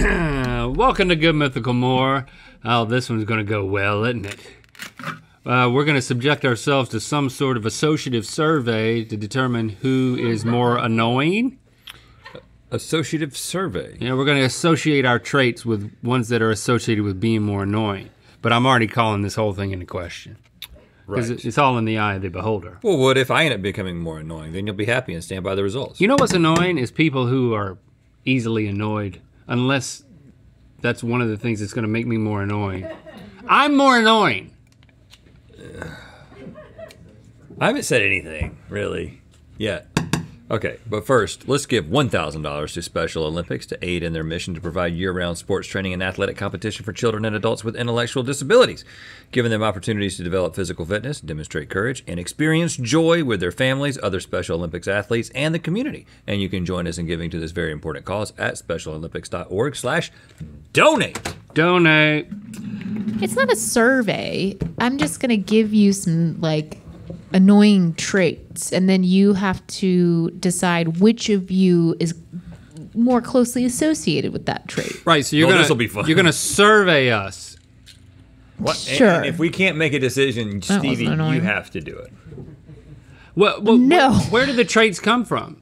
Welcome to Good Mythical More. Oh, this one's gonna go well, isn't it? We're gonna subject ourselves to some sort of associative survey to determine who is more annoying. Associative survey? Yeah, we're gonna associate our traits with ones that are associated with being more annoying. But I'm already calling this whole thing into question. Because it's all in the eye of the beholder. Well, what if I end up becoming more annoying? Then you'll be happy and stand by the results. You know what's annoying is people who are easily annoyed, unless that's one of the things that's gonna make me more annoying. I'm more annoying. I haven't said anything, really, yet. Okay, but first, let's give $1,000 to Special Olympics to aid in their mission to provide year-round sports training and athletic competition for children and adults with intellectual disabilities, giving them opportunities to develop physical fitness, demonstrate courage, and experience joy with their families, other Special Olympics athletes, and the community. And you can join us in giving to this very important cause at specialolympics.org/donate. Donate. It's not a survey. I'm just gonna give you some annoying traits, and then you have to decide which of you is more closely associated with that trait. Right, so this'll be fun. You're gonna survey us. What? Sure. And if we can't make a decision, Stevie, you have to do it. Well, no. Where do the traits come from?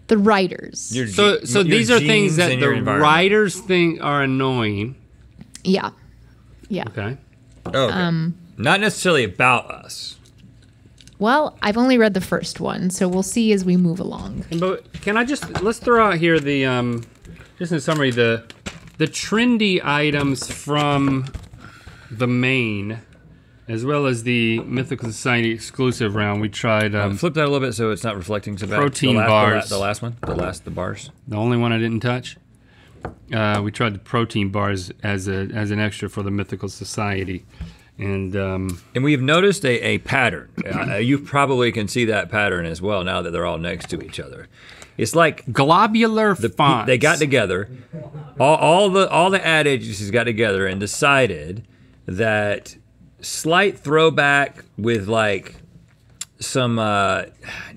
The writers. So these are things that the writers think are annoying. Yeah. Yeah. Okay. Okay. Not necessarily about us. Well, I've only read the first one, so we'll see as we move along. But let's throw out here the, just in summary, the trendy items from the main, as well as the Mythical Society exclusive round. We tried flip that a little bit so it's not reflecting so bad. Protein bars. The last one, the bars. The only one I didn't touch. We tried the protein bars as an extra for the Mythical Society. And we've noticed a pattern. You probably can see that pattern as well now that they're all next to each other. It's like globular fonts. They got together, all the ad agencies got together and decided that slight throwback with like some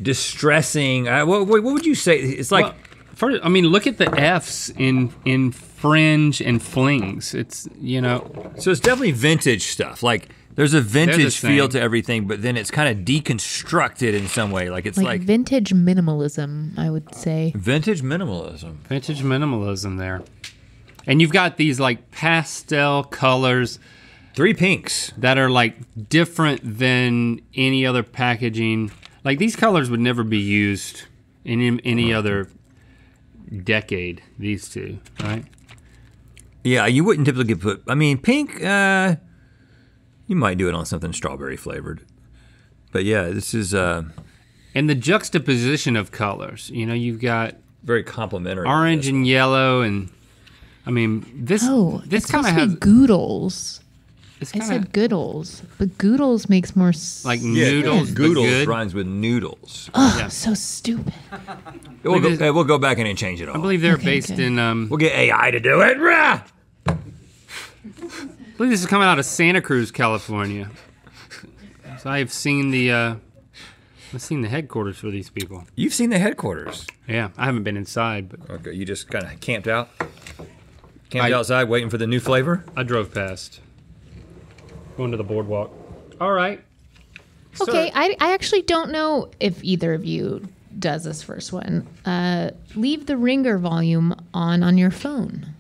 distressing. What would you say? It's like. Well, look at the F's in fringe and flings. It's, So it's definitely vintage stuff. Like there's a vintage feel to everything, but then it's kind of deconstructed in some way. Like it's like vintage minimalism, I would say. Vintage minimalism. Vintage minimalism there. And you've got these like pastel colors. 3 pinks. That are like different than any other packaging. Like these colors would never be used in any other decade, these two, right? Yeah, you wouldn't typically put, pink, you might do it on something strawberry flavored. But yeah, this is... And the juxtaposition of colors, you've got... Very complementary. Orange and yellow, and this kind of has... Goodles. I said goodles, but goodles makes more like noodles. Goodles rhymes with noodles. Oh, yeah. So stupid. We'll go back in and change it all. I believe they're based in. We'll get AI to do it. I believe this is coming out of Santa Cruz, California. So I've seen the headquarters for these people. You've seen the headquarters? Yeah, I haven't been inside, but okay, you just kind of camped out. Camped outside, waiting for the new flavor. I drove past. Going to the boardwalk. All right. Okay, I actually don't know if either of you does this first one. Leave the ringer volume on your phone.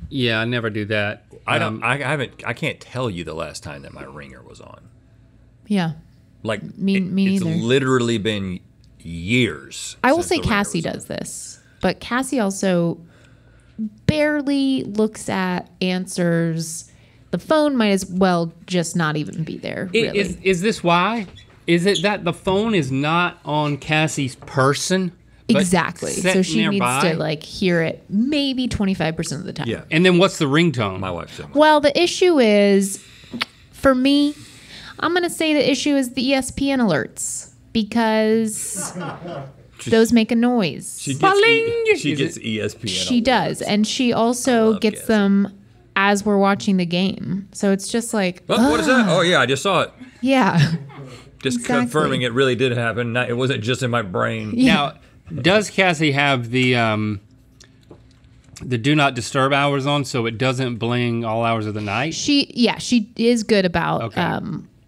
Yeah, I never do that. I can't tell you the last time that my ringer was on. Yeah. Like me it's neither. Literally been years. I will say Cassie does this, but Cassie also barely looks at answers. The phone might as well just not even be there, really. Is this why? Is it that the phone is not on Cassie's person? Exactly. So she nearby? needs to hear it maybe 25% of the time. Yeah. And then what's the ringtone? My wife said. Well, the issue is, for me, I'm gonna say the issue is the ESPN alerts because those make a noise. She gets ESPN. She does, and she also gets them as we're watching the game. So it's just like, what is that? Oh yeah, I just saw it. Yeah. Just confirming it really did happen. It wasn't just in my brain. Yeah. Now, does Cassie have the the do not disturb hours on so it doesn't bling all hours of the night? She is good about Okay.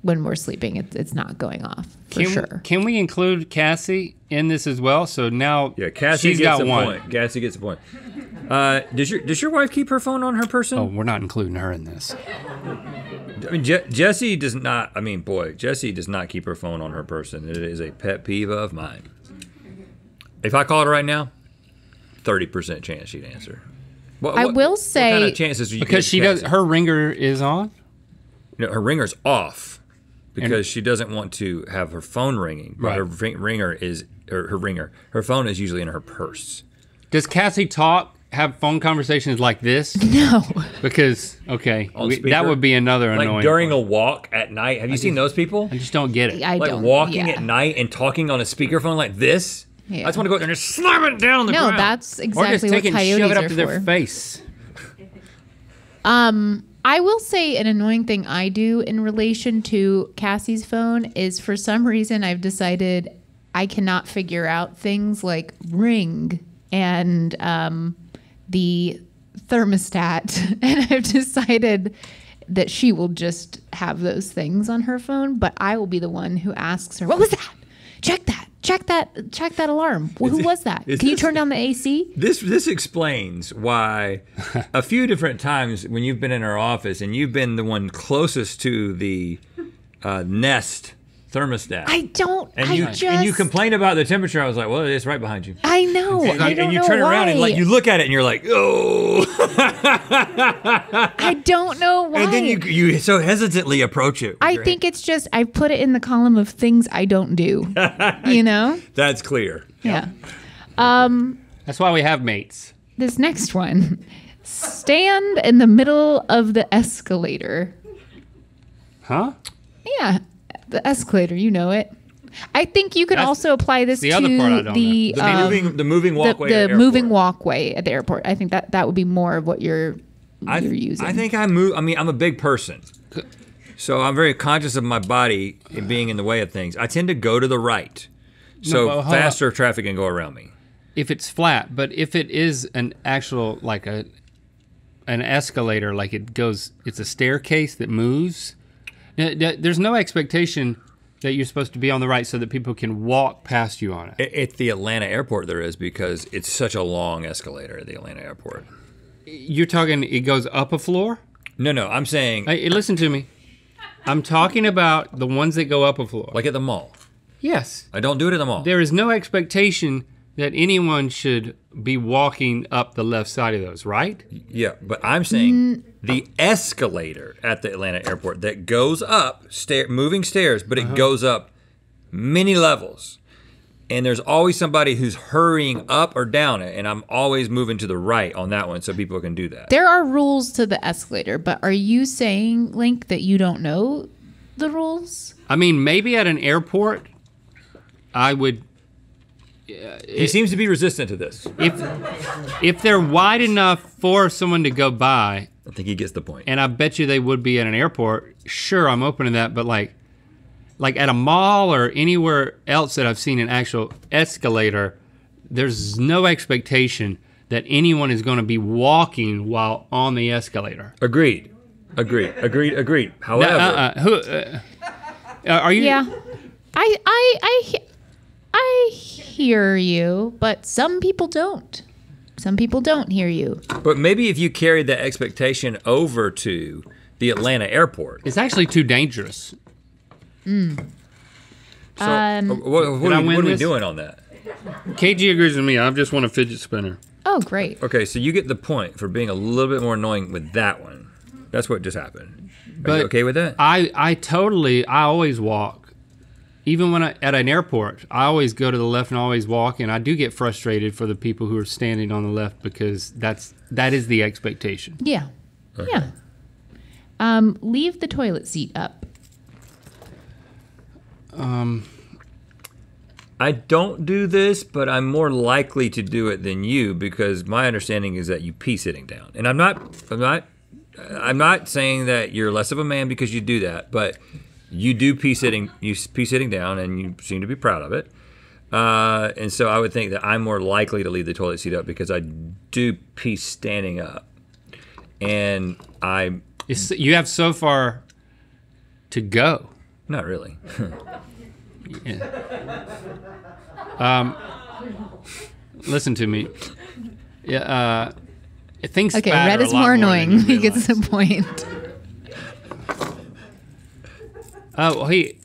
when we're sleeping. It's not going off for sure. Can we include Cassie in this as well? So now Cassie she's gets got a one. point. Cassie gets a point. Does your wife keep her phone on her person? Oh, we're not including her in this. I mean, Jessie does not. I mean, boy, Jessie does not keep her phone on her person. It is a pet peeve of mine. If I called her right now, 30% chance she'd answer. I will say, what kind of chances do you Because give she does, Cassie? her ringer is on. No, her ringer's off because she doesn't want to have her phone ringing. But Right. her phone is usually in her purse. Does Cassie have phone conversations like this? no. Because, okay, On that speaker? would be another Like annoying during part. a walk at night. Have you seen those people? I just don't get it. I Like don't. walking yeah. at night and talking on a speakerphone like this? Yeah. I just want to go out there and just slam it down on the No, ground. that's Or exactly just what take it and shove coyotes it up are to for. their face. I will say an annoying thing I do in relation to Cassie's phone is for some reason I've decided I cannot figure out things like Ring and the thermostat, and I've decided that she will just have those things on her phone, but I will be the one who asks her, "What was that? Check that. Check that alarm. Who was that? Can you turn down the AC?" This explains why a few different times when you've been in our office and you've been the one closest to the Nest thermostat. And you complain about the temperature. I was like, well, it's right behind you. I know. I don't and you know turn why. around and like you look at it and you're like, oh. I don't know why. And then you so hesitantly approach it. I think it's just I put it in the column of things I don't do. You know? That's clear. Yeah. That's why we have mates. This next one. Stand in the middle of the escalator. Huh? Yeah. The escalator, you know it. I think you can That's also apply this the to other part I don't the The moving walkway. the at the moving airport. walkway at the airport. I think that would be more of what you're using. I think I move. I mean, I'm a big person, so I'm very conscious of my body and being in the way of things. I tend to go to the right, so but hold faster traffic can go around me. If it's flat, but if it is an actual, like an escalator, like it's a staircase that moves, there's no expectation that you're supposed to be on the right so that people can walk past you on it. At the Atlanta airport, there is because it's such a long escalator at the Atlanta airport. You're talking, it goes up a floor? No, I'm saying Hey, listen to me. I'm talking about the ones that go up a floor. like at the mall. Yes. I don't do it at the mall. There is no expectation that anyone should be walking up the left side of those, right? Yeah, but I'm saying the escalator at the Atlanta airport that goes up, moving stairs, but it goes up many levels. And there's always somebody who's hurrying up or down it, and I'm always moving to the right on that one so people can do that. There are rules to the escalator, but are you saying, Link, that you don't know the rules? I mean, maybe at an airport, I would, He seems to be resistant to this. if they're wide enough for someone to go by, I think he gets the point. and I bet you they would be at an airport, sure, I'm open to that, but like at a mall or anywhere else that I've seen an actual escalator, there's no expectation that anyone is gonna be walking while on the escalator. Agreed. However, Are you? Yeah. I hear you, but some people don't. Some people don't hear you. but maybe if you carried that expectation over to the Atlanta airport. It's actually too dangerous. So what I are win we this? doing on that? KG agrees with me. I just want a fidget spinner. Oh, great. Okay, so you get the point for being a little bit more annoying with that one. That's what just happened. Are But you okay with that? I always walk. Even when at an airport, I always go to the left and always walk, and I do get frustrated for the people who are standing on the left because that is the expectation. Yeah. Yeah. Leave the toilet seat up. I don't do this, but I'm more likely to do it than you because my understanding is that you pee sitting down. And I'm not saying that you're less of a man because you do that, but you do pee sitting down and you seem to be proud of it. And so I would think that I'm more likely to leave the toilet seat up because I do pee standing up. And you have so far to go. Not really. Listen to me. Yeah. Things Okay, spatter red a is lot more than annoying. you He gets the realize. point. Oh, he.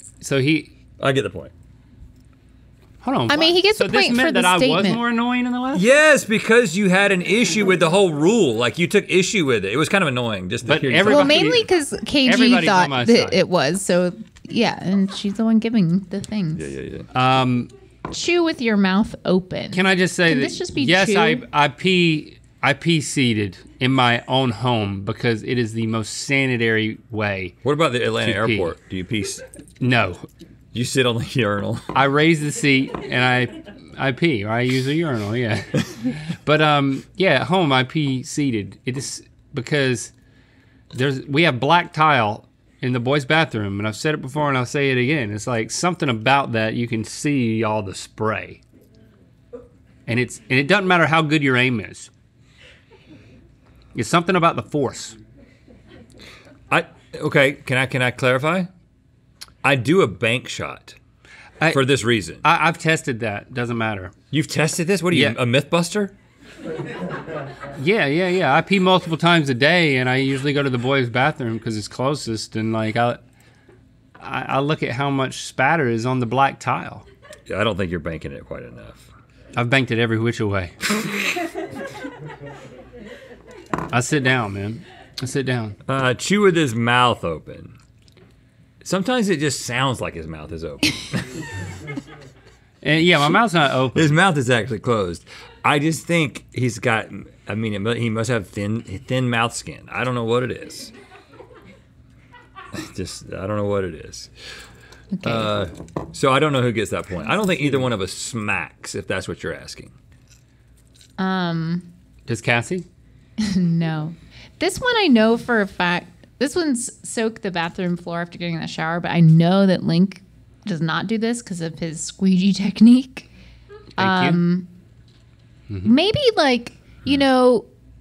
I get the point. Hold on. I mean, he gets so the point this meant for the that I was statement. more annoying in the last. Yes, because you had an issue with the whole rule. Like you took issue with it. It was kind of annoying. Just to But hear you everybody- Well, mainly because KG Everybody's thought on my that side. it was. So, yeah, and she's the one giving the things. Yeah. Chew with your mouth open. Can I just say Can that? this just be yes, chew? I pee seated in my own home because it is the most sanitary way. What about the Atlanta To pee. airport? Do you pee? No, You sit on the urinal. I raise the seat and I pee, or I use a urinal, yeah. But yeah, at home I pee seated. It is because we have black tile in the boys' bathroom, and I've said it before and I'll say it again. It's like something about that you can see all the spray, and it doesn't matter how good your aim is. It's something about the force. Okay. Can I clarify? I do a bank shot for this reason. I've tested that. Doesn't matter. You've tested this? What are you, Yeah. a Mythbuster? Yeah. I pee multiple times a day, and I usually go to the boys' bathroom because it's closest. And like I look at how much spatter is on the black tile. Yeah, I don't think you're banking it quite enough. I've banked it every which way. I sit down, man. I sit down. Chew with his mouth open. Sometimes it just sounds like his mouth is open. And yeah, my mouth's not open. His mouth is actually closed. I just think he's got. I mean, he must have thin mouth skin. I don't know what it is. I don't know what it is. Okay. So I don't know who gets that point. I don't think either one of us smacks, if that's what you're asking. Does Cassie? No. This one I know for a fact. This one's soak the bathroom floor after getting in the shower, but I know that Link does not do this because of his squeegee technique. Thank you. Maybe like,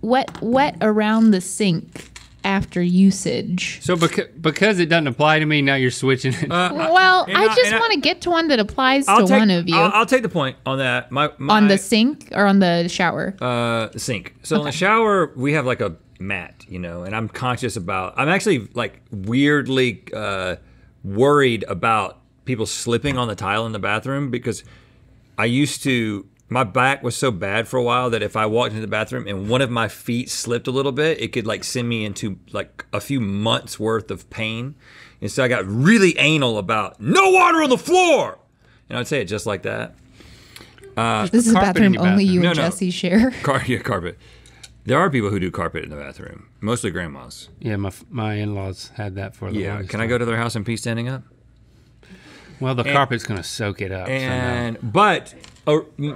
wet around the sink after usage. So because it doesn't apply to me, now you're switching it. Well, I just want to get to one that applies to one of you. I'll take the point on that. On the sink or on the shower? Sink. So in the shower, we have like a mat, and I'm conscious about. I'm actually like weirdly worried about people slipping on the tile in the bathroom because I used to. My back was so bad for a while that if I walked into the bathroom and one of my feet slipped a little bit, it could like send me into like a few months worth of pain. And so I got really anal about no water on the floor. And I'd say it just like that. This is a carpet in bathroom your only bathroom. you No, and no. Jesse share. Carpet. There are people who do carpet in the bathroom, mostly grandmas. Yeah, my in-laws had that for the Yeah. longest Can I time. go to their house and pee standing up? Well, the carpet's gonna soak it up. But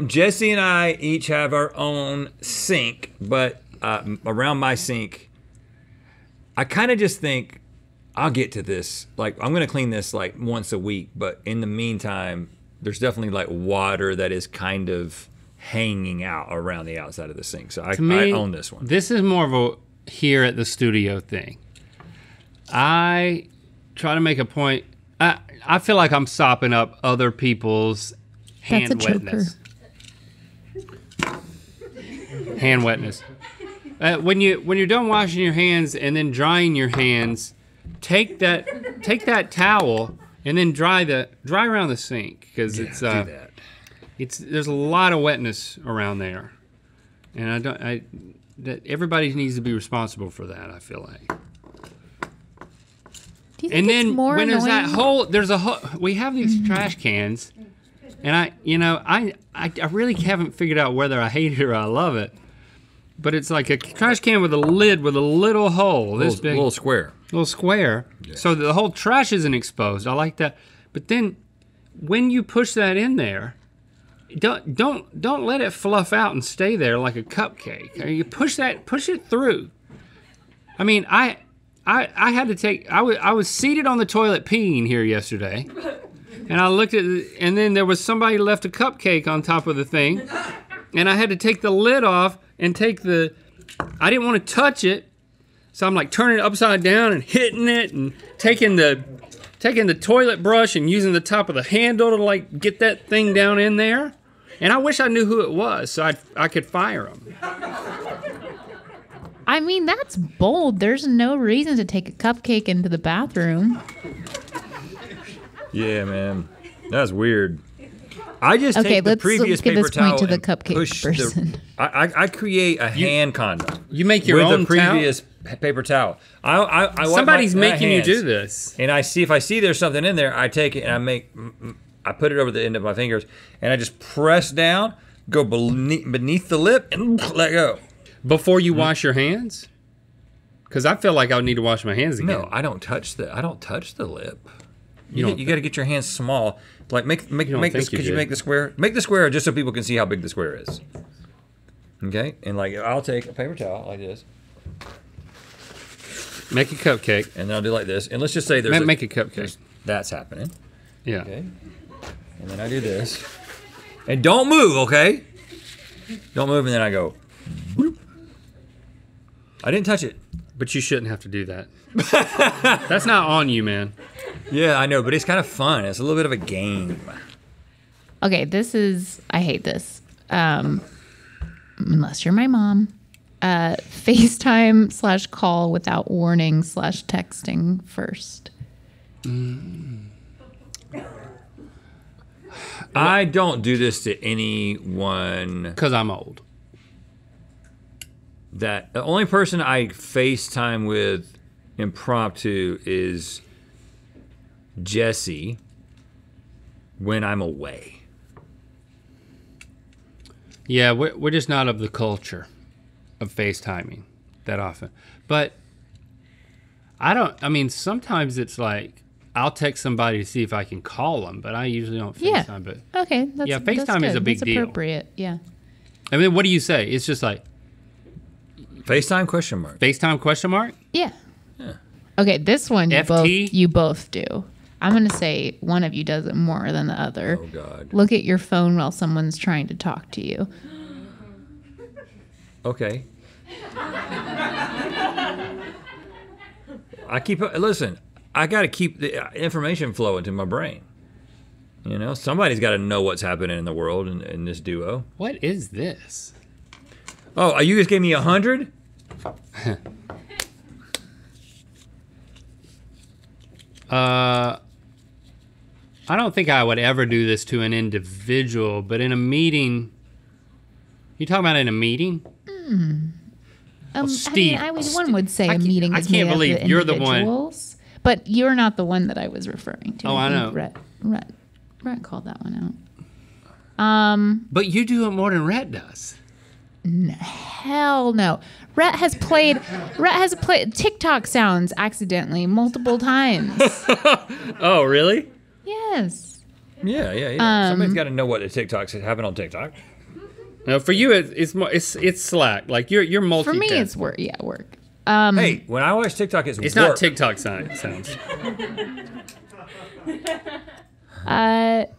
Jesse and I each have our own sink, but around my sink, I kind of just think I'll get to this. Like I'm gonna clean this like once a week, but in the meantime, there's definitely like water that is kind of hanging out around the outside of the sink. So I own this one. This is more of a here at the studio thing. I try to make a point. I feel like I'm sopping up other people's hand That's a choker. wetness. Hand wetness. When you're done washing your hands and then drying your hands, take that towel and then dry around the sink because Do that. there's a lot of wetness around there, and that everybody needs to be responsible for that. I feel like. Do you think And it's then more when there's annoying? that whole, we have these trash cans, and I really haven't figured out whether I hate it or I love it. But it's like a trash can with a lid with a little hole, this big, little square. little square, so that the whole trash isn't exposed. I like that. But then, when you push that in there, don't let it fluff out and stay there like a cupcake. You push it through. I mean, I had to take. I was seated on the toilet peeing here yesterday, and And I looked at it, and then there was somebody left a cupcake on top of the thing. And I had to take the lid off and I didn't want to touch it. So I'm like turning it upside down and hitting it and taking the toilet brush and using the top of the handle to like get that thing down in there. And I wish I knew who it was so I could fire him. I mean, that's bold. There's no reason to take a cupcake into the bathroom. Yeah, man. That's weird. I just take the previous give paper this point towel to the and cupcake push person. I create a hand condom. You make your with own the previous paper towel. I wipe Somebody's my making you hands, do this. and if I see there's something in there, I take it and I put it over the end of my fingers, and I just press down, go beneath the lip, and let go. Before you wash your hands? Because I feel like I would need to wash my hands again. No, I don't touch the lip. You got to get your hands small. Like make this. Could you make the square? Make the square just so people can see how big the square is. Okay, and like I'll take a paper towel like this. Make a cupcake. And then I'll do like this. And let's just say make a cupcake. That's happening. Yeah. Okay. And then I do this. And don't move, okay? Don't move, and then I go. Boop. I didn't touch it. But you shouldn't have to do that. That's not on you, man. Yeah, I know, but it's kind of fun. It's a little bit of a game. Okay, I hate this. Unless you're my mom. FaceTime/call without warning/texting first. I don't do this to anyone. Because I'm old. The only person I FaceTime with impromptu is Jesse when I'm away. Yeah, we're just not of the culture of FaceTiming that often. But sometimes it's like, I'll text somebody to see if I can call them, but I usually don't FaceTime. Yeah. Okay. FaceTime is a big deal. That's appropriate, yeah. I mean, what do you say? It's just like, FaceTime question mark. FaceTime question mark? Yeah. Okay, this one FT? you both do. I'm going to say one of you does it more than the other. Oh, God. Look at your phone while someone's trying to talk to you. Okay. Listen, I got to keep the information flowing to my brain. You know, somebody's got to know what's happening in the world in this duo. What is this? Oh, you just gave me 100? I don't think I would ever do this to an individual, but in a meeting, you talking about in a meeting? Steve, one would say a meeting is made up of individuals, but you're not the one that I was referring to. Oh, I know. Rhett called that one out. But you do it more than Rhett does. Hell no. Rhett has played TikTok sounds accidentally multiple times. Oh, really? Yes. Yeah. Somebody's got to know what the TikToks happen on TikTok. No, for you it's Slack. Like you're multitasking. For me, it's work. Yeah, work. Hey, when I watch TikTok, it's work. Not TikTok sounds.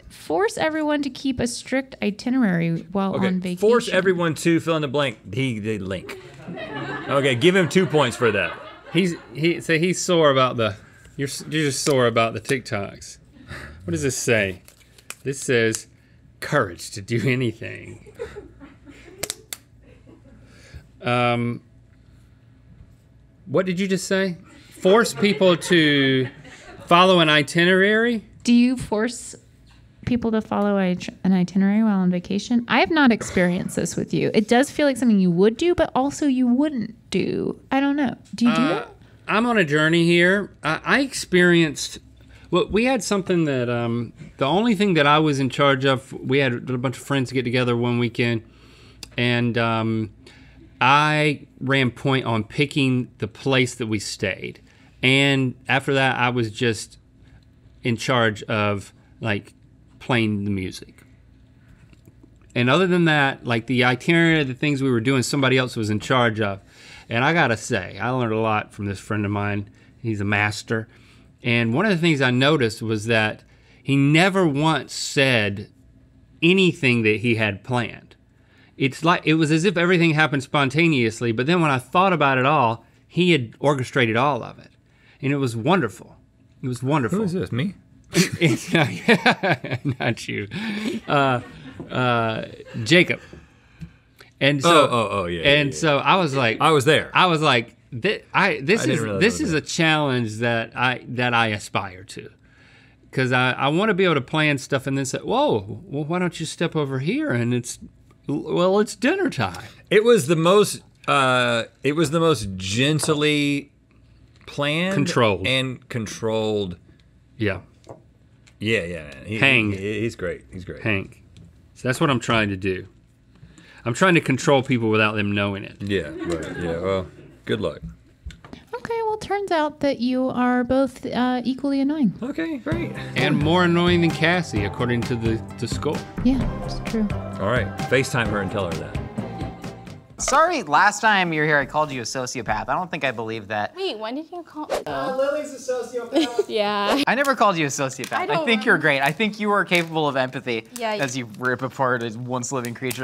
Force everyone to keep a strict itinerary while on vacation. Force everyone to fill in the blank. The link. Okay, give him 2 points for that. He's sore about you're just sore about the TikToks. What does this say? This says courage to do anything. What did you just say? Force people to follow an itinerary? Do you force people to follow an itinerary while on vacation? I have not experienced this with you. It does feel like something you would do, but also you wouldn't do. I don't know. Do you do it? I'm on a journey here. I experienced... Well, we had something that... the only thing that I was in charge of, we had a bunch of friends get together one weekend, and I ran point on picking the place that we stayed. And after that, I was just in charge of, like, playing the music. And other than that, like the itinerary of the things we were doing, somebody else was in charge of. And I gotta say, I learned a lot from this friend of mine. He's a master. And one of the things I noticed was that He never once said anything that he had planned. It's like it was as if everything happened spontaneously, but then when I thought about it all, he had orchestrated all of it. And it was wonderful. It was wonderful. Who is this? Me? It's not you. Jacob. And so so I was like, I was there. I was like, this realize is a challenge that I aspire to, because I want to be able to plan stuff and then say, whoa, well, why don't you step over here and it's dinner time. It was the most gently planned, controlled. Yeah. Yeah. He's great. He's great. Hank. So that's what I'm trying to do. I'm trying to control people without them knowing it. Yeah, right. Yeah, well, good luck. Okay, well, turns out that you are both equally annoying. Okay, great. And more annoying than Cassie, according to the score. Yeah, it's true. All right, FaceTime her and tell her that. Sorry, last time you were here, I called you a sociopath. I don't think I believe that. Wait, when did you call? Lily's a sociopath. Yeah. I never called you a sociopath. I think you're great. I think you are capable of empathy Yeah, as you rip apart a once living creature.